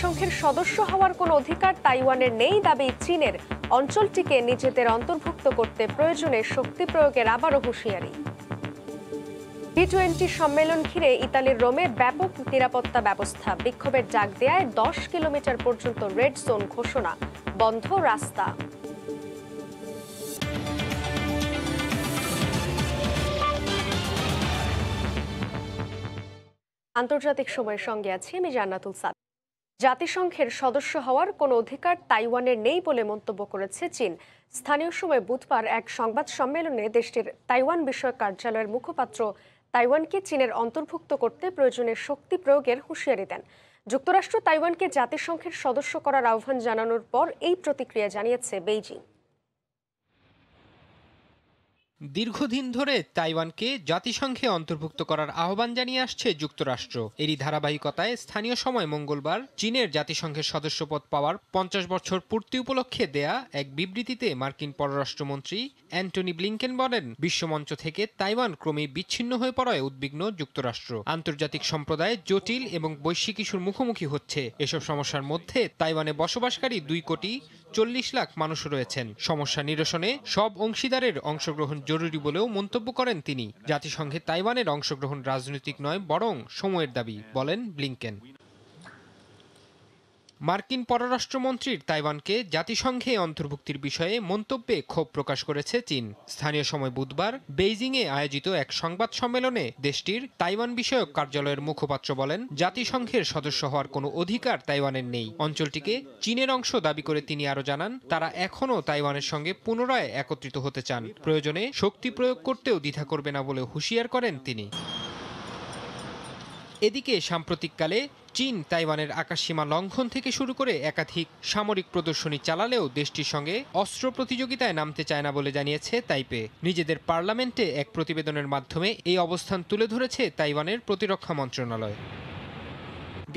সংঘের সদস্য হওয়ার কোনো অধিকার তাইওয়ানের নেই দাবি চীনের। অঞ্চলটিকে নিজেদের অন্তর্ভুক্ত করতে প্রয়োজনে শক্তি প্রয়োগের আবারও হুঁশিয়ারি। টি-20 সম্মেলন ঘিরে ইতালির রোমে ব্যাপক নিরাপত্তা ব্যবস্থা। বিক্ষোভের ডাক দেয়ায় 10 কিলোমিটার পর্যন্ত রেড জোন ঘোষণা, বন্ধ রাস্তা। আন্তর্জাতিক সময়ের সঙ্গে আছি আমি জান্নাতুল সাদ। জাতিসংঘের সদস্য হওয়ার কোনো অধিকার তাইওয়ানের নেই বলে মন্তব্য করেছে চীন। স্থানীয় সময় বুধবার এক সংবাদ সম্মেলনে দেশটির তাইওয়ান বিষয়ক কার্যালয়ের মুখপাত্র তাইওয়ানকে চীনের অন্তর্ভুক্ত করতে প্রয়োজনে শক্তি প্রয়োগের হুঁশিয়ারি দেন। যুক্তরাষ্ট্র তাইওয়ানকে জাতিসংঘের সদস্য করার আহ্বান জানানোর পর এই প্রতিক্রিয়া জানিয়েছে বেইজিং। দীর্ঘদিন ধরে তাইওয়ানকে জাতিসংঘে অন্তর্ভুক্ত করার আহ্বান জানিয়ে আসছে যুক্তরাষ্ট্র। এরই ধারাবাহিকতায় স্থানীয় সময় মঙ্গলবার চীনের জাতিসংঘের সদস্যপদ পাওয়ার 50 বছর পূর্তি উপলক্ষে দেয়া এক বিবৃতিতে মার্কিন পররাষ্ট্রমন্ত্রী অ্যান্টনি ব্লিংকেন বলেন, বিশ্বমঞ্চ থেকে তাইওয়ান ক্রমেই বিচ্ছিন্ন হয়ে পড়ায় উদ্বিগ্ন যুক্তরাষ্ট্র। আন্তর্জাতিক সম্প্রদায় জটিল এবং বৈশ্বিক ইস্যুর মুখোমুখি হচ্ছে। এসব সমস্যার মধ্যে তাইওয়ানে বসবাসকারী 2,40,00,000 মানুষ রয়েছেন। সমস্যা নিরসনে সব অংশীদারের অংশগ্রহণ জরুরি বলেও মন্তব্য করেন তিনি। জাতিসংঘে তাইওয়ানের অংশগ্রহণ রাজনৈতিক নয়, বরং সময়ের দাবি, বলেন ব্লিংকেন। মার্কিন পররাষ্ট্রমন্ত্রীর তাইওয়ানকে জাতিসংঘে অন্তর্ভুক্তির বিষয়ে মন্তব্যে ক্ষোভ প্রকাশ করেছে চীন। স্থানীয় সময় বুধবার বেইজিংয়ে আয়োজিত এক সংবাদ সম্মেলনে দেশটির তাইওয়ান বিষয়ক কার্যালয়ের মুখপাত্র বলেন, জাতিসংঘের সদস্য হওয়ার কোনো অধিকার তাইওয়ানের নেই। অঞ্চলটিকে চীনের অংশ দাবি করে তিনি আরও জানান, তারা এখনও তাইওয়ানের সঙ্গে পুনরায় একত্রিত হতে চান। প্রয়োজনে শক্তি প্রয়োগ করতেও দ্বিধা করবে না বলে হুঁশিয়ার করেন তিনি। এদিকে সাম্প্রতিককালে চীন তাইওয়ানের আকাশসীমা লঙ্ঘন থেকে শুরু করে একাধিক সামরিক প্রদর্শনী চালালেও দেশটির সঙ্গে অস্ত্র প্রতিযোগিতায় নামতে চায় না বলে জানিয়েছে তাইপে। নিজেদের পার্লামেন্টে এক প্রতিবেদনের মাধ্যমে এই অবস্থান তুলে ধরেছে তাইওয়ানের প্রতিরক্ষা মন্ত্রণালয়।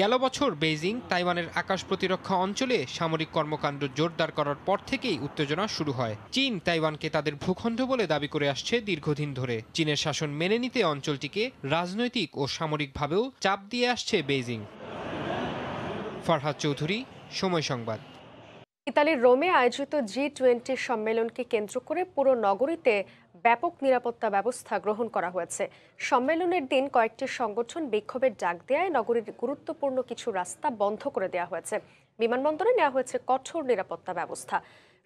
গেল বছর বেইজিং তাইওয়ানের আকাশ প্রতিরক্ষা অঞ্চলে সামরিক কর্মকাণ্ড জোরদার করার পর থেকেই উত্তেজনা শুরু হয়। চীন তাইওয়ানকে তাদের ভূখণ্ড বলে দাবি করে আসছে দীর্ঘদিন ধরে। চীনের শাসন মেনে নিতে অঞ্চলটিকে রাজনৈতিক ও সামরিকভাবেও চাপ দিয়ে আসছে বেইজিং। ফরহাদ চৌধুরী, সময় সংবাদ। ইতালির রোমে আয়োজিত জি-20 সম্মেলনকে কেন্দ্র করে পুরো নগরীতে ব্যাপক নিরাপত্তা ব্যবস্থা গ্রহণ করা হয়েছে। সম্মেলনের দিন কয়েকটি সংগঠন বিক্ষোভের ডাক দেয়ায় নগরীর গুরুত্বপূর্ণ কিছু রাস্তা বন্ধ করে দেওয়া হয়েছে। বিমানবন্দরে নেওয়া হয়েছে কঠোর নিরাপত্তা ব্যবস্থা।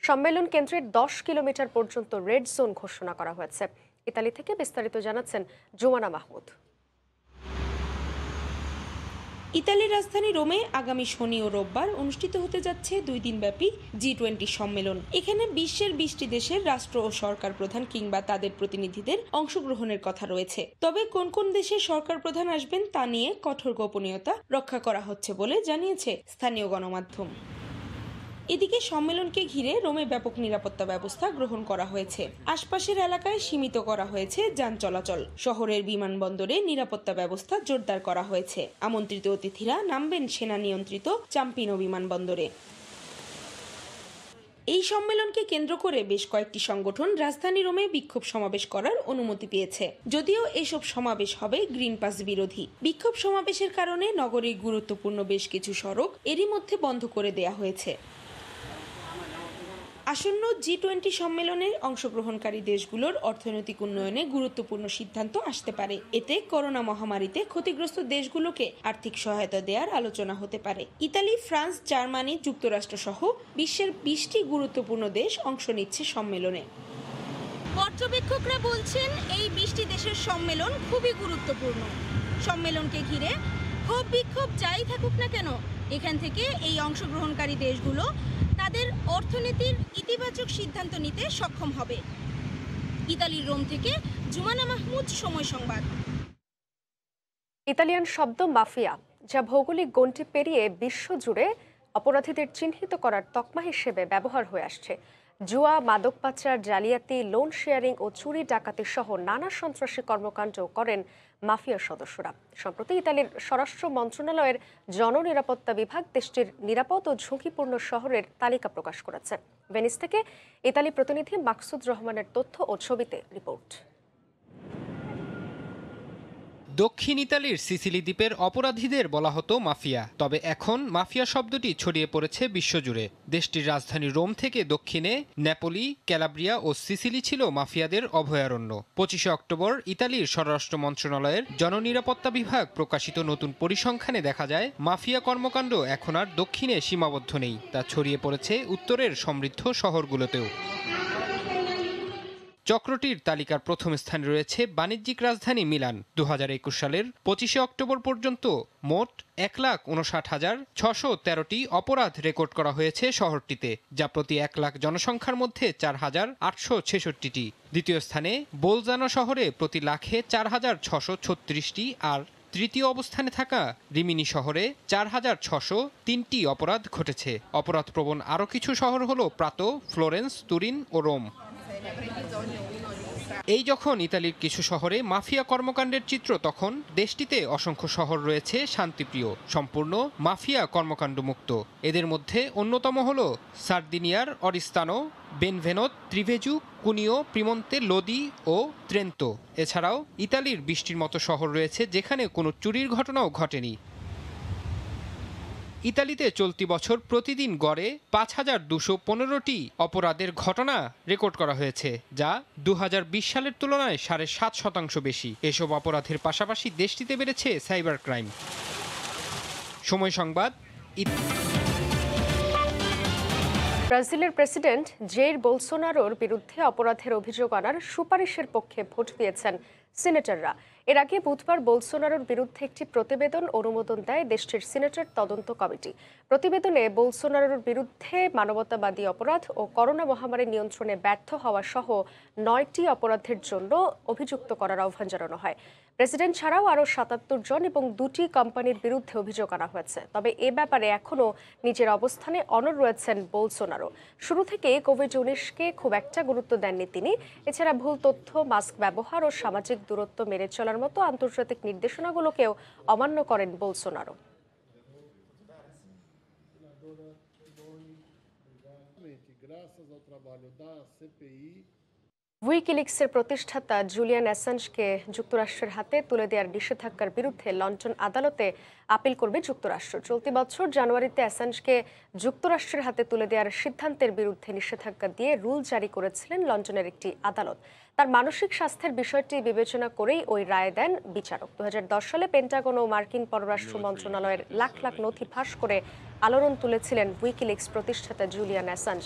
সম্মেলন কেন্দ্রের 10 কিলোমিটার পর্যন্ত রেড জোন ঘোষণা করা হয়েছে। ইতালি থেকে বিস্তারিত জানাচ্ছেন জুমানা মাহমুদ। ইতালির রাজধানী রোমে আগামী শনি ও রোববার অনুষ্ঠিত হতে যাচ্ছে 2 দিনব্যাপী জি-20 সম্মেলন। এখানে বিশ্বের 20টি দেশের রাষ্ট্র ও সরকার প্রধান কিংবা তাদের প্রতিনিধিদের অংশগ্রহণের কথা রয়েছে। তবে কোন কোন দেশের সরকার প্রধান আসবেন তা নিয়ে কঠোর গোপনীয়তা রক্ষা করা হচ্ছে বলে জানিয়েছে স্থানীয় গণমাধ্যম। এদিকে সম্মেলনকে ঘিরে রোমে ব্যাপক নিরাপত্তা ব্যবস্থা গ্রহণ করা হয়েছে। আশপাশের এলাকায় সীমিত করা হয়েছে যান চলাচল। শহরের বিমানবন্দরে নিরাপত্তা ব্যবস্থা জোরদার করা হয়েছে। আমন্ত্রিত অতিথিরা নামবেন সেনা নিয়ন্ত্রিত চাম্পিনো বিমানবন্দরে। এই সম্মেলনকে কেন্দ্র করে বেশ কয়েকটি সংগঠন রাজধানী রোমে বিক্ষোভ সমাবেশ করার অনুমতি পেয়েছে। যদিও এসব সমাবেশ হবে গ্রিন পাস বিরোধী। বিক্ষোভ সমাবেশের কারণে নগরীর গুরুত্বপূর্ণ বেশ কিছু সড়ক এরই মধ্যে বন্ধ করে দেয়া হয়েছে। আসন্ন জি-20 সম্মেলনে অংশগ্রহণকারী দেশগুলোর অর্থনৈতিক উন্নয়নে গুরুত্বপূর্ণ সিদ্ধান্ত আসতে পারে। এতে করোনা মহামারীতে ক্ষতিগ্রস্ত দেশগুলোকে আর্থিক সহায়তা দেওয়ার আলোচনা হতে পারে। ইতালি, ফ্রান্স, জার্মানি, যুক্তরাষ্ট্র সহ বিশ্বের 20টি গুরুত্বপূর্ণ দেশ অংশ নিচ্ছে সম্মেলনে। পর্যবেক্ষকরা বলছেন এই 20টি দেশের সম্মেলন খুবই গুরুত্বপূর্ণ। সম্মেলনকে ঘিরে ক্ষোভ বিক্ষোভ যাই থাকুক না কেন, এখান থেকে এই অংশগ্রহণকারী দেশগুলো তাদের অর্থনীতির ইতিবাচক সিদ্ধান্ত নিতে সক্ষম হবে। ইতালির রোম থেকে জুমানা মাহমুদ, সময় সংবাদ। ইতালিয়ান শব্দ মাফিয়া, যা ভৌগোলিক গণ্ডি পেরিয়ে বিশ্বজুড়ে অপরাধীদের চিহ্নিত করার তকমা হিসেবে ব্যবহার হয়ে আসছে। জুয়া, মাদক পাচার, জালিয়াতি, লোন শেয়ারিং ও চুরি ডাকাতি সহ নানা সন্ত্রাসী কর্মকাণ্ড করেন মাফিয়া সদস্যরা। সম্প্রতি ইতালির স্বরাষ্ট্র মন্ত্রণালয়ের জননিরাপত্তা বিভাগ দেশটির নিরাপদ ও ঝুঁকিপূর্ণ শহরের তালিকা প্রকাশ করেছে। ভেনিস থেকে ইতালি প্রতিনিধি মাকসুদ রহমানের তথ্য ও ছবিতে রিপোর্ট। দক্ষিণ ইতালির সিসিলি দ্বীপের অপরাধীদের বলা হতো মাফিয়া, তবে এখন মাফিয়া শব্দটি ছড়িয়ে পড়েছে বিশ্বজুড়ে। দেশটির রাজধানী রোম থেকে দক্ষিণে নেপোলি, ক্যালাব্রিয়া ও সিসিলি ছিল মাফিয়াদের অভয়ারণ্য। 25 অক্টোবর ইতালির স্বরাষ্ট্র মন্ত্রণালয়ের জননিরাপত্তা বিভাগ প্রকাশিত নতুন পরিসংখ্যানে দেখা যায় মাফিয়া কর্মকাণ্ড এখন আর দক্ষিণে সীমাবদ্ধ নেই, তা ছড়িয়ে পড়েছে উত্তরের সমৃদ্ধ শহরগুলোতেও। চক্রটির তালিকার প্রথম স্থানে রয়েছে বাণিজ্যিক রাজধানী মিলান। 2021 সালের 25 অক্টোবর পর্যন্ত মোট 1,59,613টি অপরাধ রেকর্ড করা হয়েছে শহরটিতে, যা প্রতি 1 লাখ জনসংখ্যার মধ্যে 4,866টি। দ্বিতীয় স্থানে বোলজানো শহরে প্রতি লাখে 4,636টি, আর তৃতীয় অবস্থানে থাকা রিমিনি শহরে 4,603টি অপরাধ ঘটেছে। অপরাধপ্রবণ আরও কিছু শহর হল প্রাতো, ফ্লোরেন্স, তুরিন ও রোম। এই যখন ইতালির কিছু শহরে মাফিয়া কর্মকাণ্ডের চিত্র, তখন দেশটিতে অসংখ্য শহর রয়েছে শান্তিপ্রিয়, সম্পূর্ণ মাফিয়া কর্মকাণ্ড মুক্ত। এদের মধ্যে অন্যতম হল সার্দিনিয়ার অরিস্তানো, বেনভেনোত, ত্রিভেজু, কুনিও, প্রিমন্তে, লোদি ও ট্রেন্তো। এছাড়াও ইতালির 20টির মতো শহর রয়েছে যেখানে কোনো চুরির ঘটনাও ঘটেনি। ইতালিতে চলতি বছর প্রতিদিন গড়ে 5,215টি অপরাধের ঘটনা রেকর্ড করা হয়েছে, যা 2020 সালের তুলনায় 7.5% বেশি। এসব অপরাধের পাশাপাশি দেশটিতে বেড়েছে সাইবার ক্রাইম। সময় সংবাদ। ব্রাজিলের প্রেসিডেন্ট জেইর বোলসোনারোর বিরুদ্ধে অপরাধের অভিযোগ আনার সুপারিশের পক্ষে ভোট দিয়েছেন সিনেটররা। এর আগে বুধবার বোলসোনারোর বিরুদ্ধে একটি প্রতিবেদন অনুমোদন দেয় দেশটির সিনেটের তদন্ত কমিটি। প্রতিবেদনে বোলসোনারোর বিরুদ্ধে মানবতাবাদী অপরাধ ও করোনা মহামারী নিয়ন্ত্রণে ব্যর্থ হওয়া সহ 9টি অপরাধের জন্য অভিযুক্ত করার আহ্বান জানানো হয়। প্রেসিডেন্ট ছাড়াও আরও 77 জন এবং 2টি কোম্পানির বিরুদ্ধে অভিযোগ আনা হয়েছে। তবে এ ব্যাপারে এখনও নিজের অবস্থানে অনড় রয়েছেন বোলসোনারো। শুরু থেকে কোভিড-19কে খুব একটা গুরুত্ব দেননি তিনি। এছাড়া ভুল তথ্য, মাস্ক ব্যবহার ও সামাজিক দূরত্ব মেনে চলার মতো আন্তর্জাতিক নির্দেশনাগুলোকেও অমান্য করেন বোলসোনারো। উইকিলিক্সের প্রতিষ্ঠাতা জুলিয়ান অ্যাসাঞ্জকে যুক্তরাষ্ট্রের হাতে তুলে দেওয়ার নিষেধাজ্ঞার বিরুদ্ধে লন্ডন আদালতে আপিল করবে যুক্তরাষ্ট্র। চলতি বছর জানুয়ারিতে অ্যাসাঞ্জকে যুক্তরাষ্ট্রের হাতে তুলে দেওয়ার সিদ্ধান্তের বিরুদ্ধে নিষেধাজ্ঞা দিয়ে রুল জারি করেছিলেন লন্ডনের একটি আদালত। তার মানসিক স্বাস্থ্যের বিষয়টি বিবেচনা করেই ওই রায় দেন বিচারক। 2010 সালে পেন্টাগন ও মার্কিন পররাষ্ট্র মন্ত্রণালয়ের লাখ লাখ নথি ফাঁস করে আলোড়ন তুলেছিলেন উইকিলিক্স প্রতিষ্ঠাতা জুলিয়ান অ্যাসাঞ্জ।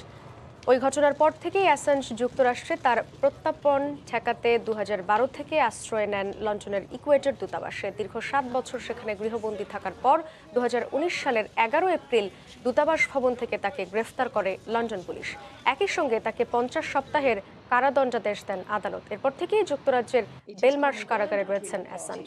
ওই ঘটনার পর থেকেই অ্যাসাঞ্জ যুক্তরাষ্ট্রে তার প্রত্যর্পণ ঠেকাতে 2012 থেকে আশ্রয় নেন লন্ডনের ইকুয়েডর দূতাবাসে। দীর্ঘ 7 বছর সেখানে গৃহবন্দী থাকার পর 2019 সালের 11 এপ্রিল দূতাবাস ভবন থেকে তাকে গ্রেফতার করে লন্ডন পুলিশ। একই সঙ্গে তাকে 50 সপ্তাহের কারাদণ্ডাদেশ দেন আদালত। এরপর থেকেই যুক্তরাজ্যের বেলমার্শ কারাগারে রয়েছেন অ্যাসাঞ্জ।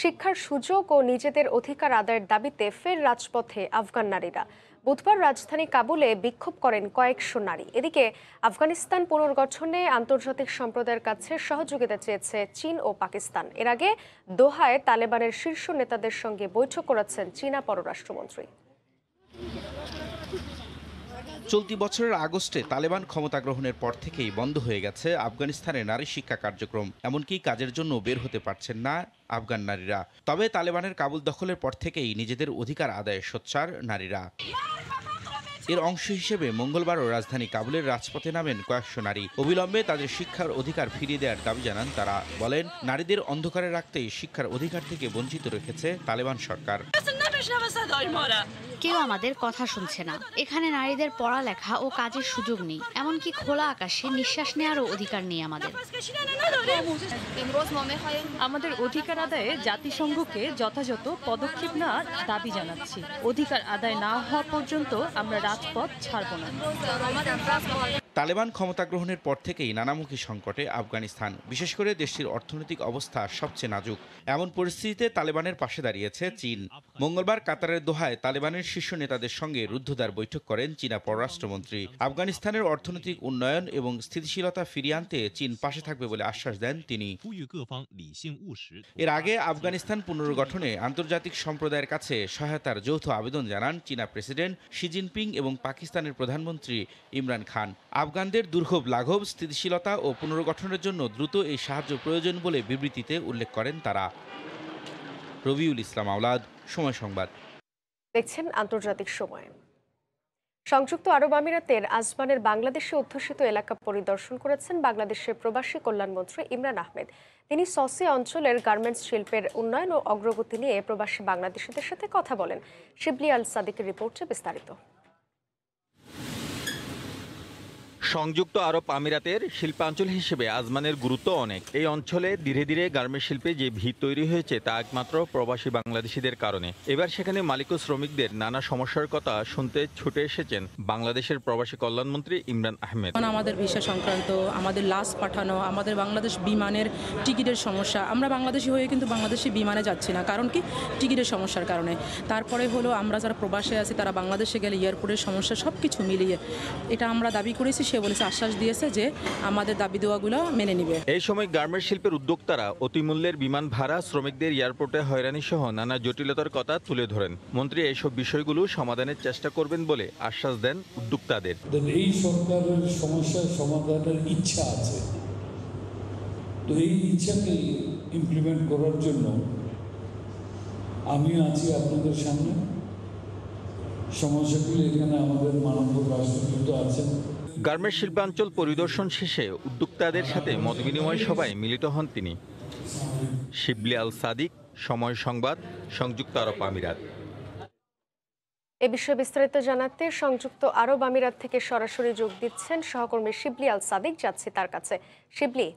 শিক্ষার সুযোগ ও নিজেদের অধিকার আদায়ের দাবিতে ফের রাজপথে আফগান নারীরা। বুধবার রাজধানী কাবুলে বিক্ষোভ করেন কয়েকশো নারী। এদিকে আফগানিস্তান পুনর্গঠনে আন্তর্জাতিক সম্প্রদায়ের কাছে সহযোগিতা চেয়েছে চীন ও পাকিস্তান। এর আগে দোহায় তালেবানের শীর্ষ নেতাদের সঙ্গে বৈঠক করেছেন চীনা পররাষ্ট্রমন্ত্রী। চলতি বছরের আগস্টে তালেবান ক্ষমতা গ্রহণের পর থেকেই বন্ধ হয়ে গেছে আফগানিস্তানের নারী শিক্ষা কার্যক্রম। এমনকি কাজের জন্য বের হতে পারছেন না আফগান নারীরা। তবে তালেবানের কাবুল দখলের পর থেকেই নিজেদের অধিকার আদায়ে সোচ্চার নারীরা। এর অংশ হিসেবে মঙ্গলবারও রাজধানী কাবুলের রাজপথে নামেন কয়েকশো নারী। অবিলম্বে তাদের শিক্ষার অধিকার ফিরিয়ে দেওয়ার দাবি জানান তারা। বলেন, নারীদের অন্ধকারে রাখতেই শিক্ষার অধিকার থেকে বঞ্চিত রেখেছে তালেবান সরকার। কেউ আমাদের কথা শুনছে না। এখানে নারীদের পড়ালেখা ও কাজের সুযোগ নেই, এমনকি খোলা আকাশে নিঃশ্বাস নেওয়ারও অধিকার নেই আমাদের। আমাদের অধিকার আদায়ে জাতিসংঘকে যথাযথ পদক্ষেপ নেওয়ার দাবি জানাচ্ছি। অধিকার আদায় না হওয়া পর্যন্ত আমরা রাজপথ ছাড়ব না। তালেবান ক্ষমতা গ্রহণের পর থেকেই নানামুখী সংকটে আফগানিস্তান। বিশেষ করে দেশটির অর্থনৈতিক অবস্থা সবচেয়ে নাজুক। এমন পরিস্থিতিতে তালেবানের পাশে দাঁড়িয়েছে চীন। মঙ্গলবার কাতারের দোহায় তালেবানের শীর্ষ নেতাদের সঙ্গে রুদ্ধদ্বার বৈঠক করেন চীনা পররাষ্ট্রমন্ত্রী। আফগানিস্তানের অর্থনৈতিক উন্নয়ন এবং স্থিতিশীলতা ফিরিয়ে আনতে চীন পাশে থাকবে বলে আশ্বাস দেন তিনি। এর আগে আফগানিস্তান পুনর্গঠনে আন্তর্জাতিক সম্প্রদায়ের কাছে সহায়তার যৌথ আবেদন জানান চীনা প্রেসিডেন্ট শি জিনপিং এবং পাকিস্তানের প্রধানমন্ত্রী ইমরান খান। আফগানদের দুর্ভোগ লাঘব, স্থিতিশীলতা ও পুনর্গঠনের জন্য দ্রুত এই সাহায্য প্রয়োজন বলে বিবৃতিতে উল্লেখ করেন তারা। রবিউল ইসলাম আওলাদ, সময় সংবাদ। দেখছেন আন্তর্জাতিক সময়। সংযুক্ত আরব আমিরাতের আজমানের বাংলাদেশে অধ্যুষিত এলাকা পরিদর্শন করেছেন বাংলাদেশের প্রবাসী কল্যাণমন্ত্রী ইমরান আহমেদ। তিনি সসি অঞ্চলের গার্মেন্টস শিল্পের উন্নয়ন ও অগ্রগতি নিয়ে প্রবাসী বাংলাদেশিদের সাথে কথা বলেন। শিবলি আল সাদিকের রিপোর্টে বিস্তারিত। সংযুক্ত আরব আমিরাতের শিল্পাঞ্চল হিসেবে আজমানের গুরুত্ব অনেক। এই অঞ্চলে ধীরে ধীরে গার্মেন্টস শিল্পে যে ভিত তৈরি হয়েছে তা একমাত্র প্রবাসী বাংলাদেশিদের কারণে। এবার সেখানে মালিক ও শ্রমিকদের নানা সমস্যার কথা শুনতে ছুটে এসেছেন বাংলাদেশের প্রবাসী কল্যাণমন্ত্রী ইমরান আহমেদ। আমাদের ভিসা সংক্রান্ত, আমাদের লাশ পাঠানো, আমাদের বাংলাদেশ বিমানের টিকিটের সমস্যা, আমরা বাংলাদেশি হয়ে কিন্তু বাংলাদেশি বিমানে যাচ্ছি না, কারণ কি টিকিটের সমস্যার কারণে। তারপরে হলো আমরা যারা প্রবাসে আছি তারা বাংলাদেশে গেলে এয়ারপোর্টের সমস্যা, সব কিছু মিলিয়ে এটা আমরা দাবি করেছি। সে বলেছে, আশ্বাস দিয়েছে যে আমাদের দাবি দেওয়াগুলো মেনে নিবে। এই সময় গার্মেন্টস শিল্পের উদ্যোক্তারা অতিমূল্যের বিমান ভাড়া, শ্রমিকদের এয়ারপোর্টে হয়রানি সহ নানা জটিলতার কথা তুলে ধরেন। মন্ত্রী এইসব বিষয়গুলো সমাধানের চেষ্টা করবেন বলে আশ্বাস দেন উদ্যোক্তাদের। এই সরকারের সমস্যার সমাধানের ইচ্ছা আছে, তো এই ইচ্ছাকে ইমপ্লিমেন্ট করার জন্য আমিও আছি আপনাদের সামনে। সমস্যাগুলি এখানে আমাদের মাননীয় রাষ্ট্রদূত আছেন। গার্মেন্টস শিল্পাঞ্চল পরিদর্শন শেষে উদ্যোক্তাদের সাথে মতবিনিময় সভায় মিলিত হন তিনি। শিবলি আল সাদিক, সময় সংবাদ, সংযুক্ত আরব আমিরাত। এ বিষয়ে বিস্তারিত জানাতে সংযুক্ত আরব আমিরাত থেকে সরাসরি যোগ দিচ্ছেন সহকর্মী শিবলি আল সাদিক। যাচ্ছে তার কাছে। শিবলি,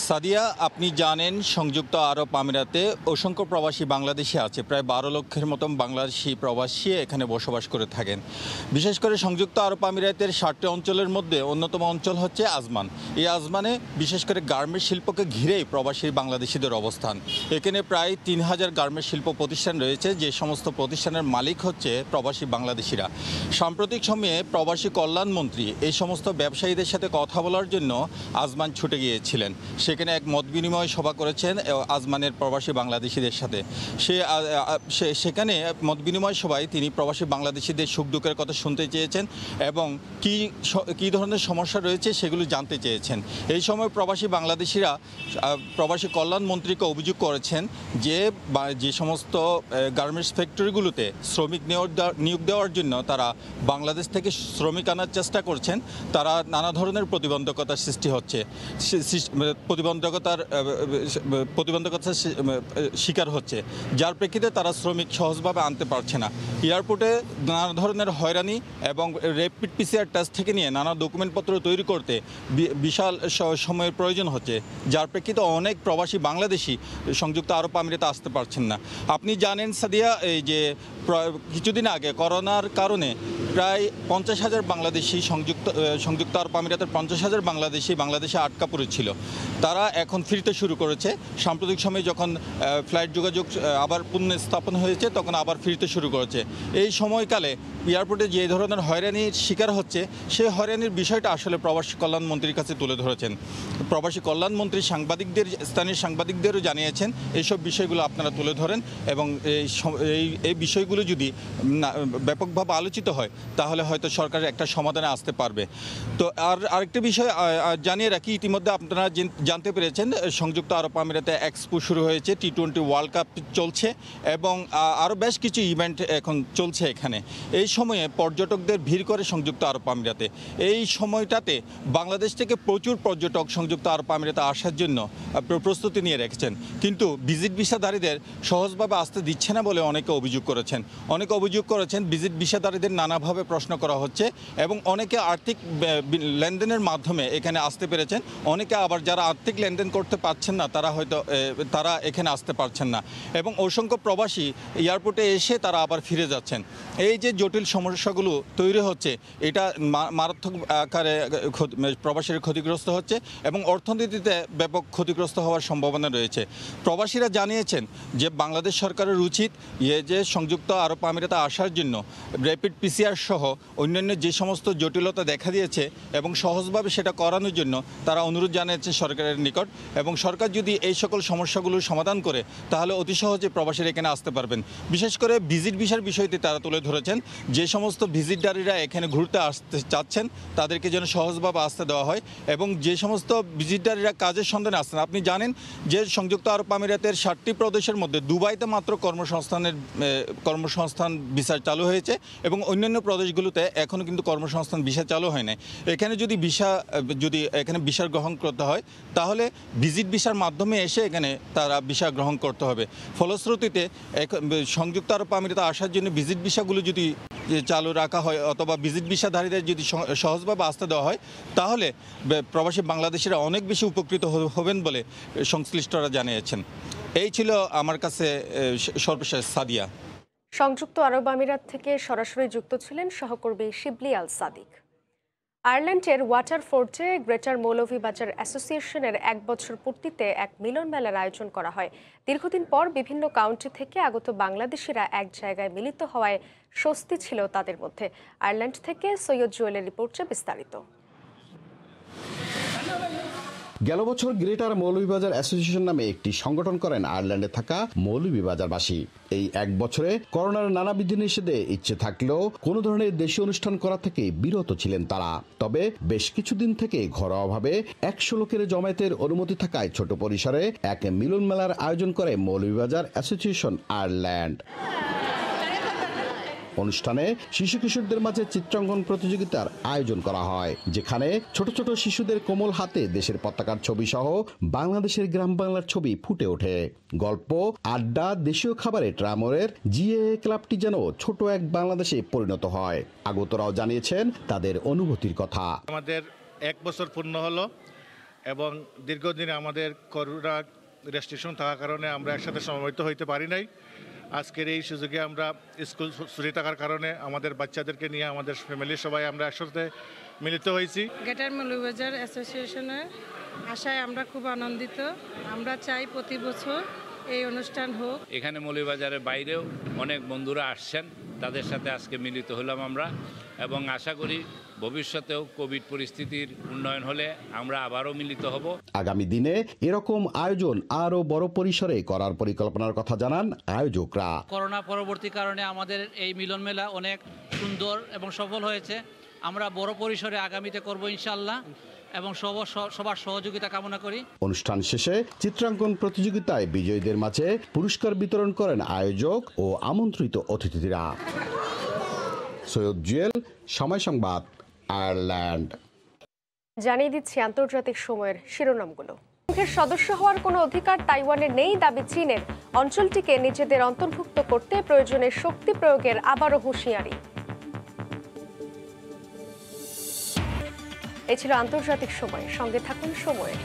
সাদিয়া, আপনি জানেন সংযুক্ত আরব আমিরাতে অসংখ্য প্রবাসী বাংলাদেশি আছে। প্রায় 12 লক্ষের মতন বাংলাদেশি প্রবাসী এখানে বসবাস করে থাকেন। বিশেষ করে সংযুক্ত আরব আমিরাতের 7টি অঞ্চলের মধ্যে অন্যতম অঞ্চল হচ্ছে আজমান। এই আজমানে বিশেষ করে গার্মেন্টস শিল্পকে ঘিরেই প্রবাসী বাংলাদেশিদের অবস্থান। এখানে প্রায় 3000 গার্মেন্টস শিল্প প্রতিষ্ঠান রয়েছে, যে সমস্ত প্রতিষ্ঠানের মালিক হচ্ছে প্রবাসী বাংলাদেশিরা। সাম্প্রতিক সময়ে প্রবাসী কল্যাণমন্ত্রী এই সমস্ত ব্যবসায়ীদের সাথে কথা বলার জন্য আজমান ছুটে গিয়েছিলেন। সেখানে এক মত বিনিময় সভা করেছেন আজমানের প্রবাসী বাংলাদেশিদের সাথে। সেখানে মত বিনিময় সভায় তিনি প্রবাসী বাংলাদেশিদের সুখ দুঃখের কথা শুনতে চেয়েছেন এবং কী ধরনের সমস্যা রয়েছে সেগুলো জানতে চেয়েছেন। এই সময় প্রবাসী বাংলাদেশিরা প্রবাসী কল্যাণমন্ত্রীকে অভিযোগ করেছেন যে সমস্ত গার্মেন্টস ফ্যাক্টরিগুলোতে শ্রমিক নিয়োগ দেওয়ার জন্য তারা বাংলাদেশ থেকে শ্রমিক আনার চেষ্টা করছেন, তারা নানা ধরনের প্রতিবন্ধকতার সৃষ্টি হচ্ছে, প্রতিবন্ধকতার শিকার হচ্ছে, যার প্রেক্ষিতে তারা শ্রমিক সহজভাবে আনতে পারছে না। এয়ারপোর্টে নানা ধরনের হয়রানি এবং র্যাপিড পিসিআর টেস্ট থেকে নিয়ে নানা ডকুমেন্টপত্র তৈরি করতে বিশাল সময়ের প্রয়োজন হচ্ছে, যার প্রেক্ষিতে অনেক প্রবাসী বাংলাদেশি সংযুক্ত আরব আমিরাতে আসতে পারছেন না। আপনি জানেন সাদিয়া, এই যে কিছুদিন আগে করোনার কারণে প্রায় 50,000 বাংলাদেশি সংযুক্ত আরব আমিরাতের 50,000 বাংলাদেশে আটকা পড়েছিল। তারা এখন ফিরতে শুরু করেছে। সাম্প্রতিক সময়ে যখন ফ্লাইট যোগাযোগ আবার পুনঃস্থাপন হয়েছে তখন আবার ফিরতে শুরু করেছে। এই সময়কালে এয়ারপোর্টে যে ধরনের হয়রানির শিকার হচ্ছে, সেই হয়রানির বিষয়টা আসলে প্রবাসী কল্যাণমন্ত্রীর কাছে তুলে ধরেছেন। প্রবাসী কল্যাণমন্ত্রী স্থানীয় সাংবাদিকদেরও জানিয়েছেন এইসব বিষয়গুলো আপনারা তুলে ধরেন এবং এই বিষয়গুলো যদি ব্যাপকভাবে আলোচিত হয় তাহলে হয়তো সরকারের একটা সমাধানে আসতে পারবে। তো আরেকটা বিষয় জানিয়ে রাখি, ইতিমধ্যে আপনারা জানতে পেরেছেন সংযুক্ত আরব আমিরাতে এক্সপো শুরু হয়েছে, T20 ওয়ার্ল্ড কাপ চলছে এবং আরও বেশ কিছু ইভেন্ট এখন চলছে এখানে। এই সময়ে পর্যটকদের ভিড় করে সংযুক্ত আরব আমিরাতে। এই সময়টাতে বাংলাদেশ থেকে প্রচুর পর্যটক সংযুক্ত আরব আমিরাতে আসার জন্য প্রস্তুতি নিয়ে রেখেছেন, কিন্তু ভিজিট ভিসাধারীদের সহজভাবে আসতে দিচ্ছে না বলে অনেকে অভিযোগ করেছেন। ভিজিট ভিসাধারীদের নানাভাবে প্রশ্ন করা হচ্ছে এবং অনেকে আর্থিক লেনদেনের মাধ্যমে এখানে আসতে পেরেছেন, অনেকে আবার যারা আর্থিক লেনদেন করতে পারছেন না তারা এখানে আসতে পারছেন না এবং অসংখ্য প্রবাসী এয়ারপোর্টে এসে তারা আবার ফিরে যাচ্ছেন। এই যে জটিল সমস্যাগুলো তৈরি হচ্ছে, এটা মারাত্মক আকারে প্রবাসীরা ক্ষতিগ্রস্ত হচ্ছে এবং অর্থনীতিতে ব্যাপক ক্ষতিগ্রস্ত হওয়ার সম্ভাবনা রয়েছে। প্রবাসীরা জানিয়েছেন যে বাংলাদেশ সরকারের উচিত যে সংযুক্ত আরব আমিরাতে আসার জন্য র্যাপিড পিসিআর বিকাশ সহ অন্যান্য যে সমস্ত জটিলতা দেখা দিয়েছে এবং সহজভাবে সেটা করানোর জন্য তারা অনুরোধ জানিয়েছে সরকারের নিকট, এবং সরকার যদি এই সকল সমস্যাগুলোর সমাধান করে তাহলে অতি সহজে প্রবাসীরা এখানে আসতে পারবেন। বিশেষ করে ভিজিট ভিসার বিষয়টি তারা তুলে ধরেছেন। যে সমস্ত ভিজিটারিরা এখানে ঘুরতে আসতে চাচ্ছেন তাদেরকে যেন সহজভাবে আসতে দেওয়া হয়, এবং যে সমস্ত ভিজিটারিরা কাজের সন্ধানে আসছেন, আপনি জানেন যে সংযুক্ত আরব আমিরাতের 7টি প্রদেশের মধ্যে দুবাইতে মাত্র কর্মসংস্থান ভিসা চালু হয়েছে এবং অন্যান্য প্রদেশগুলোতে এখনও কিন্তু কর্মসংস্থান ভিসা চালু হয় না। এখানে যদি এখানে ভিসা গ্রহণ করতে হয় তাহলে ভিজিট ভিসার মাধ্যমে এসে এখানে তারা ভিসা গ্রহণ করতে হবে। ফলশ্রুতিতে সংযুক্ত আরব আমিরাতে আসার জন্য ভিজিট ভিসাগুলো যদি চালু রাখা হয় অথবা ভিজিট ভিসাধারীদের যদি সহজভাবে আসতে দেওয়া হয় তাহলে প্রবাসী বাংলাদেশিরা অনেক বেশি উপকৃত হবেন বলে সংশ্লিষ্টরা জানিয়েছেন। এই ছিল আমার কাছে সর্বশেষ। সাদিয়া। সংযুক্ত আরব আমিরাত থেকে সরাসরি যুক্ত ছিলেন সহকর্মী শিবলি আল সাদিক। আয়ারল্যান্ডের ওয়াটারফোর্ডে গ্রেটার মৌলভীবাজার অ্যাসোসিয়েশনের 1 বছর পূর্তিতে এক মিলন মেলার আয়োজন করা হয়। দীর্ঘদিন পর বিভিন্ন কাউন্টি থেকে আগত বাংলাদেশিরা এক জায়গায় মিলিত হওয়ায় স্বস্তি ছিল তাদের মধ্যে। আয়ারল্যান্ড থেকে সৈয়দ জুয়েলের রিপোর্টে বিস্তারিত। গেল বছর গ্রেটার মৌলভীবাজার অ্যাসোসিয়েশন নামে একটি সংগঠন করেন আয়ারল্যান্ডে থাকা মৌলভীবাজারবাসী। এই 1 বছরে করোনার নানা বিধিনিষেধে ইচ্ছে থাকলেও কোনো ধরনের দেশীয় অনুষ্ঠান করা থেকে বিরত ছিলেন তারা। তবে বেশ কিছুদিন থেকে ঘরোয়াভাবে 100 লোকের জমায়েতের অনুমতি থাকায় ছোট পরিসরে এক মিলন মেলার আয়োজন করে মৌলভীবাজার অ্যাসোসিয়েশন আয়ারল্যান্ড। অনুষ্ঠানে শিশু কিশোরদের মাঝে চিত্রাঙ্কন প্রতিযোগিতার আয়োজন করা হয়, যেখানে ছোট ছোট শিশুদের কোমল হাতে দেশের পতাকার ছবি সহ বাংলাদেশের গ্রাম বাংলার ছবি ফুটে ওঠে। গল্প, আড্ডা, দেশীয় খাবারে ট্রামরের জিএ ক্লাবটি যেন ছোট এক বাংলাদেশে পরিণত হয়। আগতরাও জানিয়েছেন তাদের অনুভূতির কথা। আমাদের 1 বছর পূর্ণ হলো এবং দীর্ঘদিন আমাদের করোনা রেস্ট্রিকশন থাকার কারণে আমরা একসাথে সমবেত হইতে পারি নাই। আজকের এই সুযোগে আমরা স্কুল ছুটি থাকার কারণে আমাদের বাচ্চাদেরকে নিয়ে আমাদের ফ্যামিলির সবাই আমরা একসাথে মিলিত হয়েছি। গ্রেটার মৌলভীবাজার অ্যাসোসিয়েশনের আশায় আমরা খুব আনন্দিত। আমরা চাই প্রতি বছর এই অনুষ্ঠান হোক। এখানে মৌলভীবাজারের বাইরেও অনেক বন্ধুরা আসছেন, তাদের সাথে আজকে মিলিত হলাম আমরা, এবং আশা করি ভবিষ্যতেও কোভিড পরিস্থিতির উন্নয়ন হলে আমরা আবারও মিলিত হব। আগামী দিনে এরকম আয়োজন আরো বড় পরিসরে করার পরিকল্পনার কথা জানান আয়োজকরা। করোনা পরবর্তী কারণে আমাদের এই মিলন মেলা অনেক সুন্দর এবং সফল হয়েছে। আমরা বড় পরিসরে আগামীতে করব ইনশাআল্লাহ, এবং সবার সহযোগিতা কামনা করি। অনুষ্ঠান শেষে চিত্রাঙ্কন প্রতিযোগিতায় বিজয়ীদের মাঝে পুরস্কার বিতরণ করেন আয়োজক ও আমন্ত্রিত অতিথিরা। সৈয়দ জুয়েল, সময় সংবাদ, আয়ারল্যান্ড। জানিয়ে দিচ্ছি আন্তর্জাতিক সময়ের শিরোনামগুলো। সংঘের সদস্য হওয়ার কোনো অধিকার তাইওয়ানের নেই দাবি চীনের। অঞ্চলটিকে নিজেদের অন্তর্ভুক্ত করতে প্রয়োজনে শক্তি প্রয়োগের আবারও হুঁশিয়ারি। এ ছিল আন্তর্জাতিক সময়। সঙ্গে থাকুন সময়ে।